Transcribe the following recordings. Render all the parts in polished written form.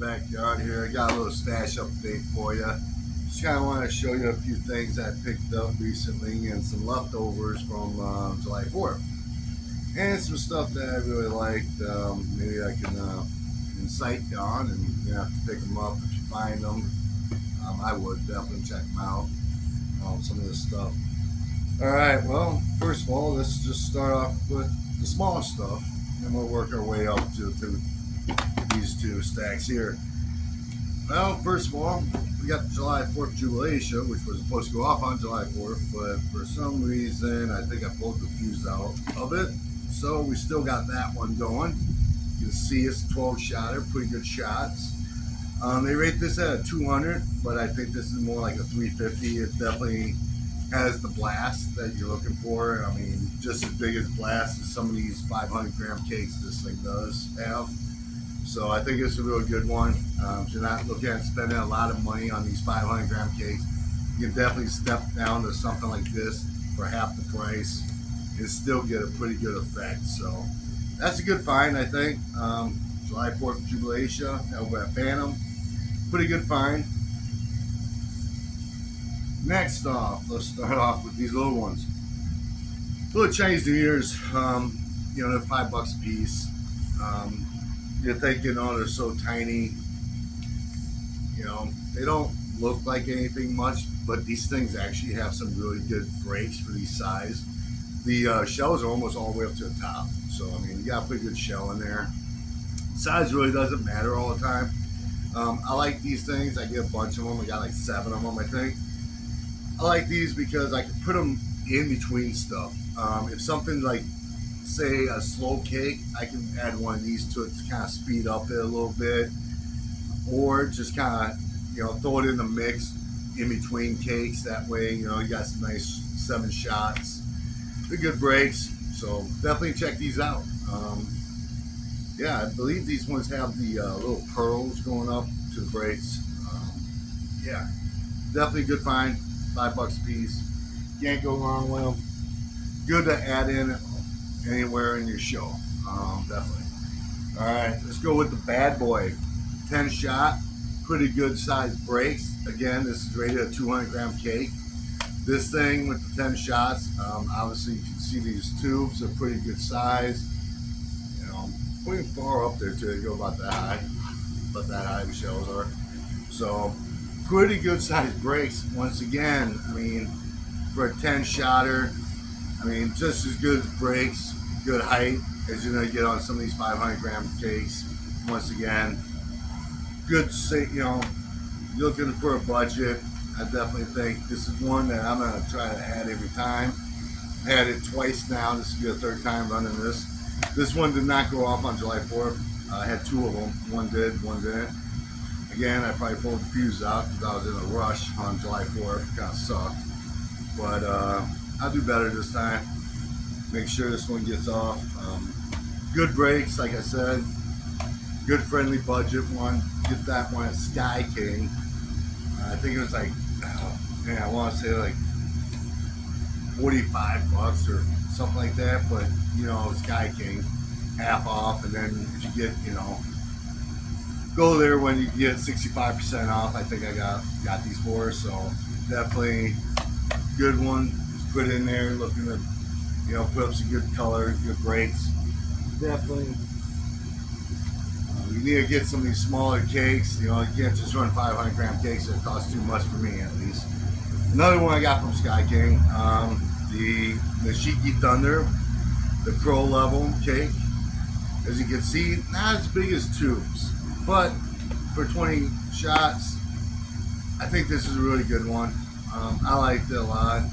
backyard here. I got a little stash update for you. Just kind of want to show you a few things I picked up recently and some leftovers from July 4th. And some stuff that I really liked. Maybe I can incite you on, and you have to pick them up if you find them. I would definitely check them out. Some of this stuff. All right. Well, first of all, let's just start off with the small stuff, and we'll work our way up to these two stacks here. Well, first of all, we got the July 4th Jubilatia, which was supposed to go off on July 4th, but for some reason, I think I pulled the fuse out of it. So we still got that one going. You can see it's a 12 shotter, pretty good shots. They rate this at a 200, but I think this is more like a 350. It definitely has the blast that you're looking for. I mean, just as big as blast as some of these 500 gram cakes this thing does have. So I think it's a real good one. If you're not looking at spending a lot of money on these 500 gram cakes, you can definitely step down to something like this for half the price and still get a pretty good effect. So that's a good find, I think. July 4th Jubilatia over at Phantom. Pretty good find. Next off, let's start off with these little ones. Little Chinese New Year's, they're $5 a piece. You're thinking, oh, they're so tiny. They don't look like anything much, but these things actually have some really good breaks for these size. The shells are almost all the way up to the top. So, I mean, you got a pretty good shell in there. Size really doesn't matter all the time. I like these things. I get a bunch of them. I got like 7 of them, I think. I like these because I can put them in between stuff. If something's like, say, a slow cake, I can add one of these to it to kind of speed up it a little bit, or just kind of, throw it in the mix in between cakes. That way, you got some nice 7 shots. They're good breaks, so definitely check these out. I believe these ones have the little pearls going up to the breaks. Definitely good find. $5 a piece. Can't go wrong with them. Good to add in anywhere in your show. Definitely. All right, let's go with the Bad Boy. 10 shot. Pretty good size breaks. Again, this is rated a 200 gram cake. This thing with the 10 shots, obviously you can see these tubes are pretty good size. Pretty far up there too. They go about that high. About that high the shells are. So pretty good size breaks. Once again, I mean, for a 10 shotter, I mean, just as good breaks, good height as you're gonna get on some of these 500 gram cakes. Once again, good. You're looking for a budget. I definitely think this is one that I'm gonna try to add every time. I had it twice now. This will be the 3rd time running this. This one did not go off on July 4th. I had 2 of them. One did, one didn't. Again, I probably pulled the fuse out because I was in a rush on July 4th. Kind of sucked. But I'll do better this time. Make sure this one gets off. Good breaks, like I said. Good friendly budget one. Get that one at Sky King. I think it was like, I want to say like $45 or something like that. But, Sky King, half off. And then if you get, go there when you get 65% off. I think I got these for, so definitely good one. Put in there, looking to put up some good color, good breaks. Definitely, you need to get some of these smaller cakes. You can't just run 500 gram cakes. It costs too much for me, at least. Another one I got from Sky King, the Nishiki Thunder, the Pro level cake. As you can see, not as big as tubes, but for 20 shots, I think this is a really good one. I liked it a lot.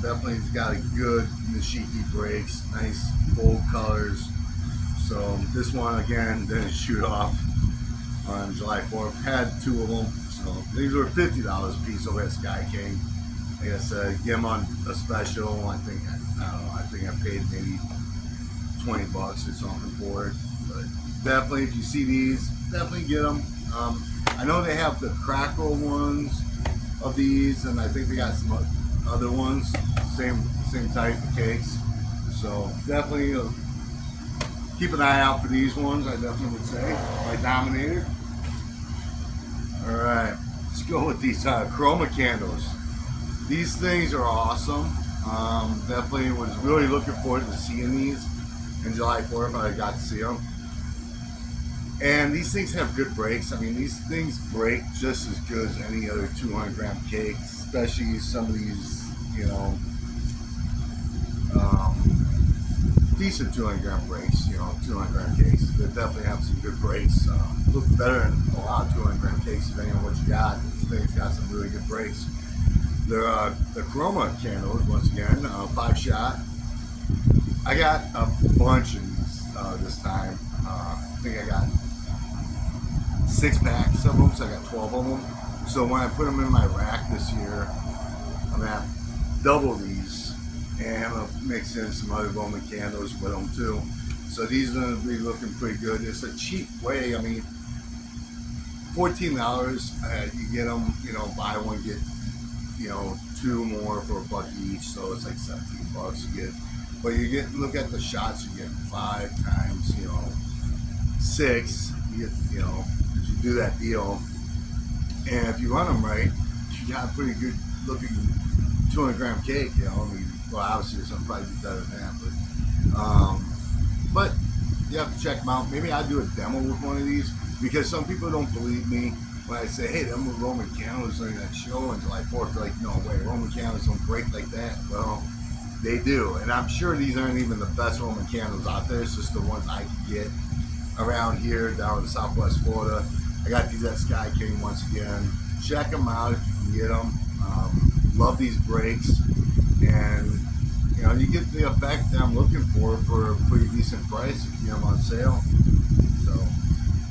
Definitely it's got a good Nishiki breaks, nice bold colors. So this one again didn't shoot off on July 4th. Had 2 of them. So these were $50 a piece over at Sky King. Like I said, get them on a special. I think I paid maybe $20 or something for it. But definitely, if you see these, definitely get them. I know they have the crackle ones of these, and I think they got some other ones, same type of cakes. So definitely keep an eye out for these ones. I definitely would say by Dominator. All right, let's go with these chroma candles. These things are awesome. Definitely was really looking forward to seeing these in July 4th. I got to see them. And these things have good breaks. I mean, these things break just as good as any other 200 gram cakes, especially some of these, um, decent 200 gram breaks, 200 gram cakes. They definitely have some good breaks. Look better than a lot of 200 gram cakes depending on what you got. This thing's got some really good breaks. They're the chroma candles, once again, 5-shot. I got a bunch of these this time. I think I got 6 packs of them, so I got 12 of them. So when I put them in my rack this year, I'm gonna have double these, and I'm gonna mix in some other Roman candles with them too. So these are gonna be looking pretty good. It's a cheap way. I mean, $14. You get them, buy one get, 2 more for $1 each. So it's like $17 you get. But you get look at the shots. You get 5 times, 6. You get, if you do that deal, and if you run them right, you got a pretty good looking 200 gram cake. I mean, well, obviously some probably be better than that, but you have to check them out. Maybe I'll do a demo with one of these because some people don't believe me when I say, hey, them were Roman candles during that show on July 4th. They're like, no way, Roman candles don't break like that. Well, they do, and I'm sure these aren't even the best Roman candles out there. It's just the ones I can get around here down in Southwest Florida. I got these at Sky King once again. Check them out if you can get them. Love these breaks, and you get the effect that I'm looking for a pretty decent price if you get them on sale. So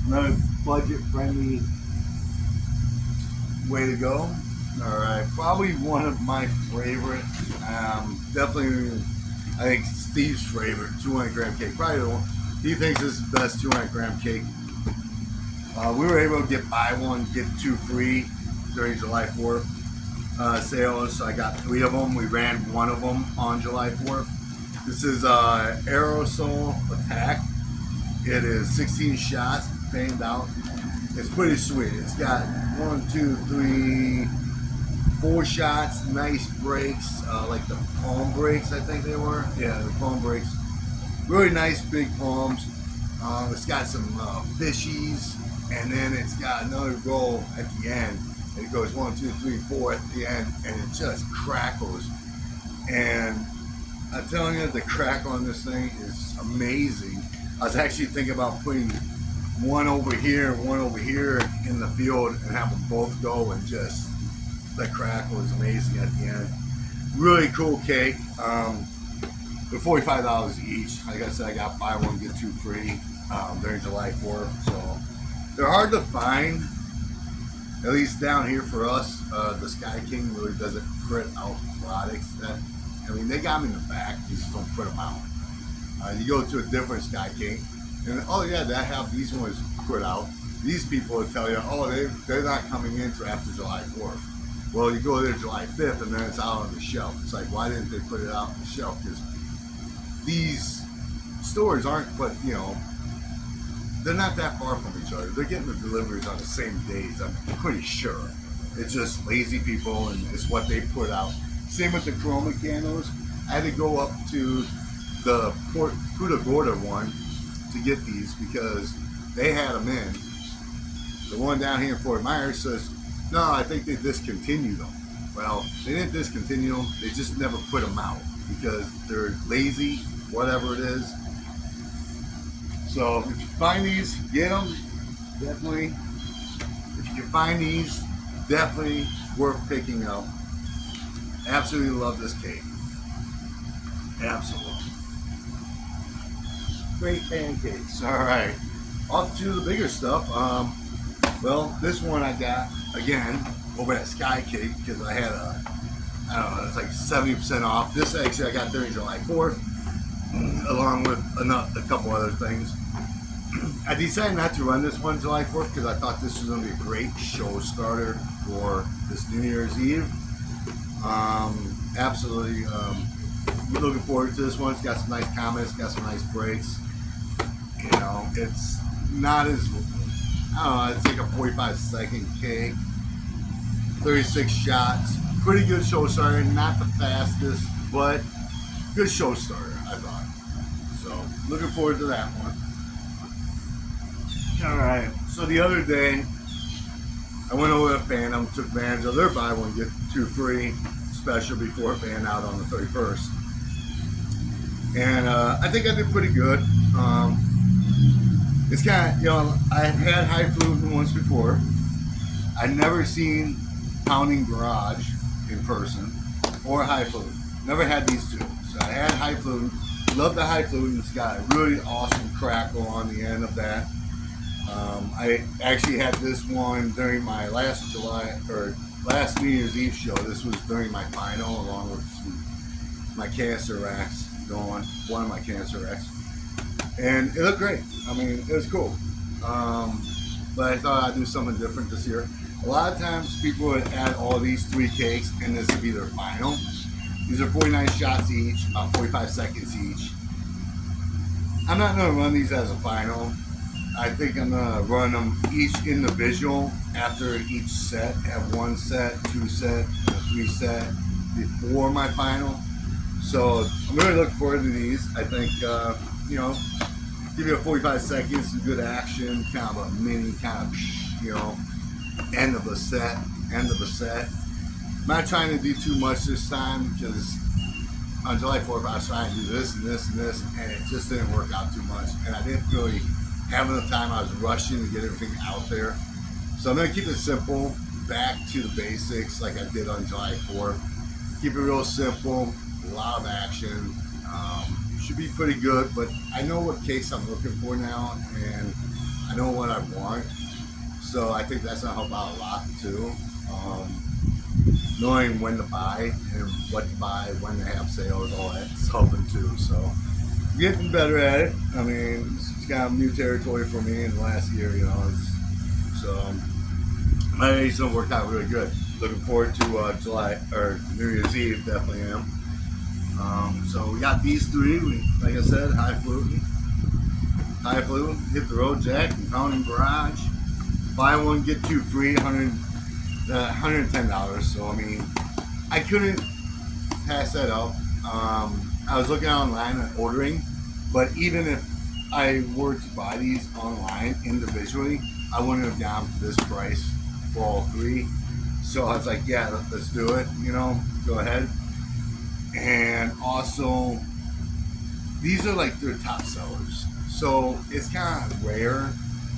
another budget-friendly way to go. All right, probably one of my favorite. Definitely, I think Steve's favorite 200 gram cake. Probably the one he thinks this is the best 200 gram cake. We were able to buy one, get 2 free during July 4th sales. So I got 3 of them. We ran one of them on July 4th. This is Aerosol Attack. It is 16 shots, fanned out. It's pretty sweet. It's got 1, 2, 3, 4 shots, nice breaks, like the palm breaks, I think they were. Yeah, the palm breaks. Really nice big palms. It's got some fishies, and then it's got another roll at the end. And it goes 1, 2, 3, 4 at the end, and it just crackles. And I'm telling you, the crackle on this thing is amazing. I was actually thinking about putting one over here and one over here in the field and have them both go, and just the crackle is amazing at the end. Really cool cake. They're $45 each. Like I said, I got buy one get 2 free during July 4th. So they're hard to find, at least down here for us. The Sky King really doesn't print out products that. I mean, they got them in the back. You just don't print them out. You go to a different Sky King, and oh yeah, they have these ones put out. These people will tell you, oh, they're not coming in until after July 4th. Well, you go there July 5th, and then it's out on the shelf. It's like, why didn't they put it out on the shelf? Because these stores aren't, but they're not that far from each other. They're getting the deliveries on the same days, I'm pretty sure. It's just lazy people, and it's what they put out. Same with the chroma candles. I had to go up to the Punta Gorda one to get these because they had them in. The one down here in Fort Myers says, no, I think they discontinued them. Well, they didn't discontinue them. They just never put them out because they're lazy, whatever it is. So if you find these, get them. Definitely. If you can find these, definitely worth picking up. Absolutely love this cake. Absolutely. Great pancakes. All right. Off to the bigger stuff. Well, this one I got, again, over at Sky Cake because I had I don't know, it's like 70% off. This actually I got during July 4th, along with a couple other things. I decided not to run this one July 4th because I thought this was going to be a great show starter for this New Year's Eve. Absolutely looking forward to this one. It's got some nice comments, got some nice breaks. It's not as, I don't know, it's like a 45-second cake, 36 shots. Pretty good show starter, not the fastest, but good show starter, I thought. So, looking forward to that one. All right. So the other day, I went over to Phantom, took advantage of their buy one get two free special before it ran out on the 31st, and I think I did pretty good. It's kind of, I had highfalutin once before. I'd never seen Pounding Garage in person or highfalutin. Never had these two. So I had highfalutin. Love the highfalutin. It's got a really awesome crackle on the end of that. I actually had this one during my last New Year's Eve show. This was during my final, along with my cancer racks going. One of my cancer racks, and it looked great. I mean, it was cool. But I thought I'd do something different this year. A lot of times people would add all these three cakes, and this would be their final. These are 49 shots each, about 45 seconds each. I'm not going to run these as a final. I think I'm going to run them each individual after each set. Have one set, two set, and a three set before my final. So I'm really looking forward to these. I think, give you a 45 seconds, some good action, kind of a mini end of a set. I'm not trying to do too much this time because on July 4th I was trying to do this and this and this, and it just didn't work out too much. And I didn't really have enough time. I was rushing to get everything out there. So I'm going to keep it simple, back to the basics like I did on July 4th. Keep it real simple, a lot of action. Should be pretty good, but I know what case I'm looking for now, and I know what I want. So I think that's going to help out a lot too. Knowing when to buy and what to buy, when to have sales, all that's helping too. So getting better at it. I mean, it's kind of new territory for me in the last year, So my days don't work out really good. Looking forward to July or New Year's Eve, definitely am. So we got these three. Like I said, highfalutin, Hit the Road Jack, and Pounding Garage. Buy one get two free, $110. So I mean, I couldn't pass that up. I was looking online at ordering, but even if I were to buy these online individually, I wouldn't have gone for this price for all three. So I was like, yeah, let's do it. Go ahead. And also, these are like their top sellers. So it's kind of rare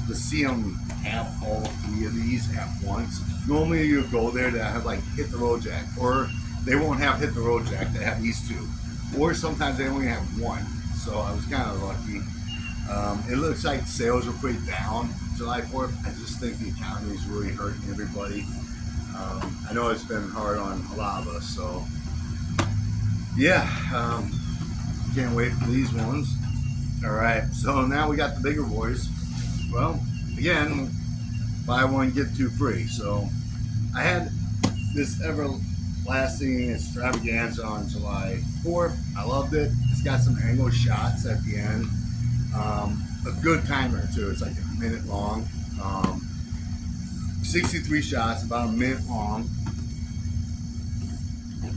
to see them have all three of these at once. Normally you go there to have like Hit the Road Jack, or they won't have Hit the Road Jack, they have these two. Or sometimes they only have one. So I was kind of lucky. It looks like sales are pretty down July 4th. I just think the economy is really hurting everybody. I know it's been hard on a lot of us, so yeah, can't wait for these ones. All right, so now we got the bigger boys. Well, again, buy one get two free. So I had this everlasting extravaganza on July 4th. I loved it. It's got some angle shots at the end. A good timer too. It's like a minute long. 63 shots, about a minute long.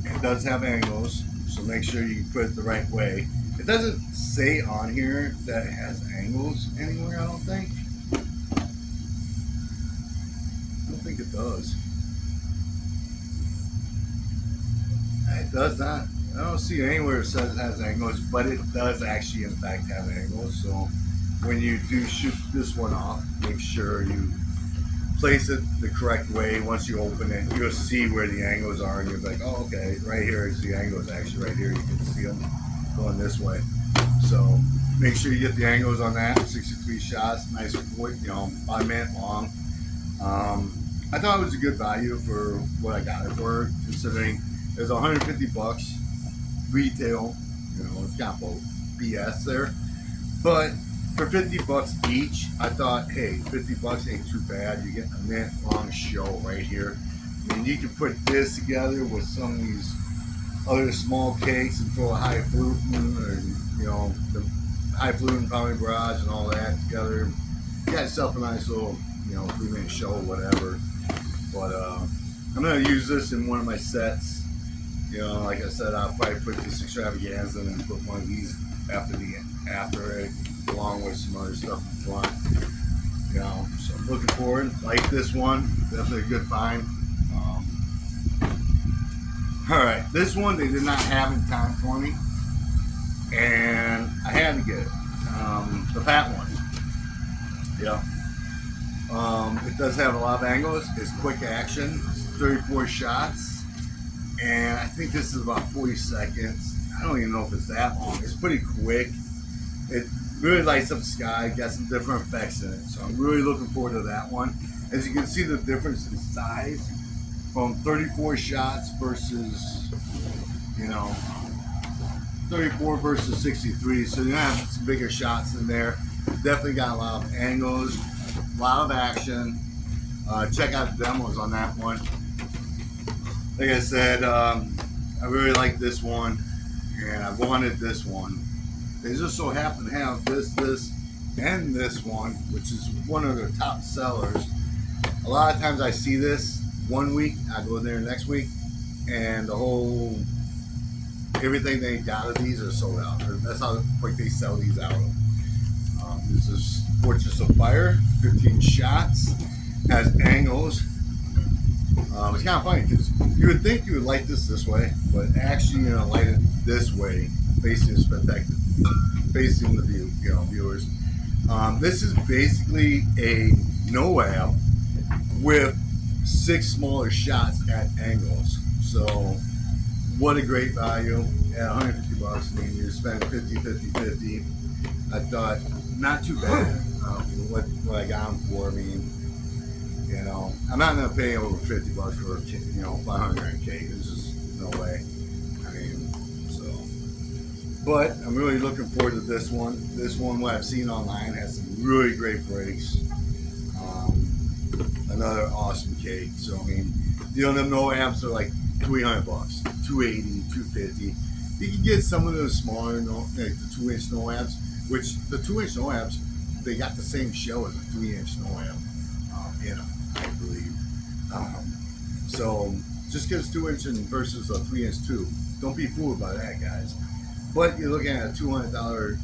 It does have angles, so make sure you put it the right way. It doesn't say on here that it has angles anywhere, I don't think. I don't think it does. It does not. I don't see anywhere it says it has angles, but it does actually in fact have angles. So when you do shoot this one off, make sure you place it the correct way. Once you open it, you'll see where the angles are, and you're like, oh, okay, right here is the angles. Actually, right here, you can see them going this way. So make sure you get the angles on that. 63 shots, nice, 5 minute long. I thought it was a good value for what I got it for, considering it was $150 retail. It's got both BS there, but for $50 each, I thought, hey, $50 ain't too bad. You get a minute long show right here. I mean, you can put this together with some of these other small cakes and throw a highfalutin or the highfalutin Pounding Garage and all that together. You got yourself a nice little 3-minute show, whatever. But I'm gonna use this in one of my sets. Like I said, I'll probably put this extravaganza and put one of these after it, along with some other stuff in front. So I'm looking forward. Like this one, definitely a good find. All right, this one they did not have in time for me, and I had to get it. The fat one. Yeah. It does have a lot of angles. It's quick action. It's 34 shots, and I think this is about 40 seconds. I don't even know if it's that long. It's pretty quick. It really lights up the sky. Got some different effects in it, so I'm really looking forward to that one. As you can see, the difference in size from 34 shots versus 34 versus 63. So you have some bigger shots in there. Definitely got a lot of angles, a lot of action. Check out the demos on that one. Like I said, I really like this one, and I wanted this one. They just so happen to have this, and this one, which is one of their top sellers. A lot of times I see this one week, I go there next week, and everything they got of these are sold out. That's how quick they sell these out. This is Fortress of Fire, 15 shots, has angles. It's kind of funny because you would think you would light this way, but actually you're gonna light it this way, facing the viewers. This is basically a NOAB with 6 smaller shots at angles. So what a great value at $150. I mean, you're spending 50. I thought not too bad. What I got them for. I mean, I'm not gonna pay over $50 for a 500 gram cake. There's just no way. I mean, but I'm really looking forward to this one. This one, what I've seen online, has some really great breaks. Another awesome cake. So I mean, them NOABs are like $300, $280, $250. You can get some of those smaller, like the 2-inch NOABs, which the 2-inch NOABs, they got the same shell as a 3-inch NOAB in them, I believe. So just because 2-inch versus a 3-inch tube, don't be fooled by that, guys. But you're looking at a $200,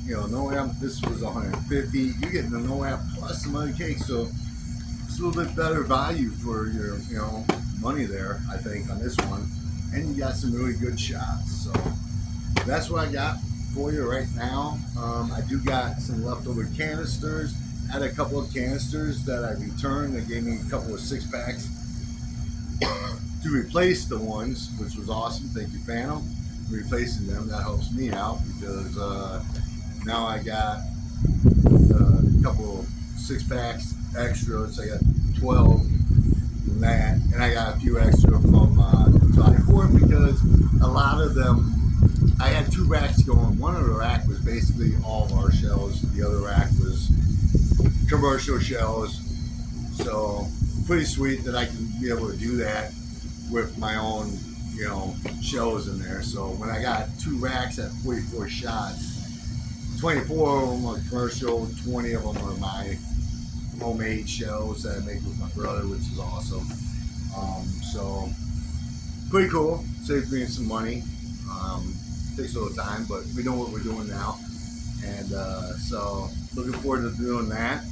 NOAB. This was $150. You're getting the NOAB plus some other cake, so it's a little bit better value for your, money there, I think, on this one. And you got some really good shots. So that's what I got for you right now. I do got some leftover canisters. I had a couple of canisters that I returned. They gave me a couple of 6-packs to replace the ones, which was awesome. Thank you, Phantom. Replacing them, that helps me out because now I got a couple of 6-packs extra. So I got 12 from that, and I got a few extra from July 4th because a lot of them, I had 2 racks going. One of the rack was basically all of our shells. The other rack was commercial shells. So pretty sweet that I can be able to do that with my own, shells in there. So when I got 2 racks at 44 shots, 24 of them are commercial, 20 of them are my homemade shells that I make with my brother, which is awesome. So pretty cool. Saves me some money. Takes a little time, but we know what we're doing now. And so looking forward to doing that.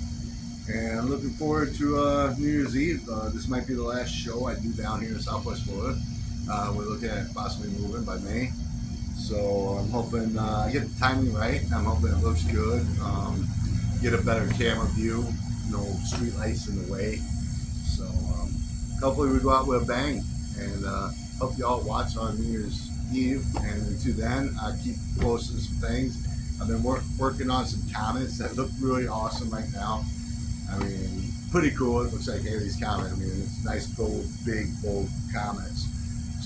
And I'm looking forward to New Year's Eve. This might be the last show I do down here in Southwest Florida. We're looking at possibly moving by May. So I'm hoping I get the timing right. I'm hoping it looks good. Get a better camera view. No street lights in the way. So hopefully we go out with a bang. And hope y'all watch on New Year's Eve. And until then, I keep posting some things. I've been working on some comments that look really awesome right now. I mean, pretty cool. It looks like Haley's comment. I mean, it's nice, bold, big, bold comments.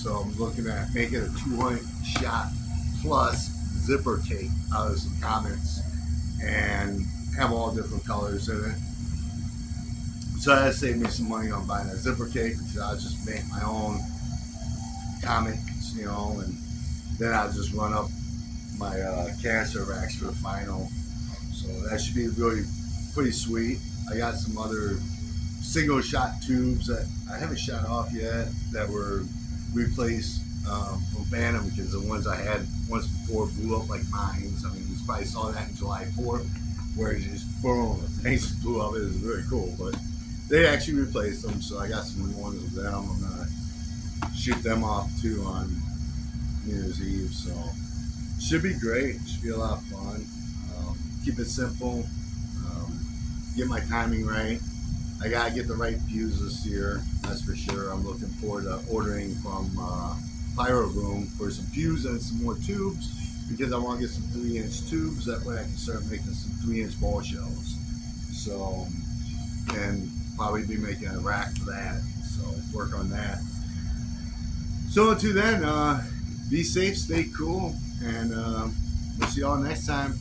So I'm looking at making a 200 shot plus zipper cake out of some comments and have all different colors in it. So that saved me some money on buying a zipper cake because I'll just make my own comics, and then I'll just run up my canister racks for the final. So that should be really pretty sweet. I got some other single shot tubes that I haven't shot off yet that were replaced from Phantom, because the ones I had once before blew up like mines. I mean, you probably saw that in July 4th, where it just boom, things just blew up. It was really cool, but they actually replaced them, so I got some new ones of them. I'm gonna shoot them off too on New Year's Eve, so should be great. Should be a lot of fun. Keep it simple. Get my timing right. I gotta get the right fuse this year. That's for sure. I'm looking forward to ordering from Pyro Boom for some fuse and some more tubes, because I want to get some 3-inch tubes. That way I can start making some 3-inch ball shells. So, and probably be making a rack for that. So work on that. So until then, be safe, stay cool, and we'll see y'all next time.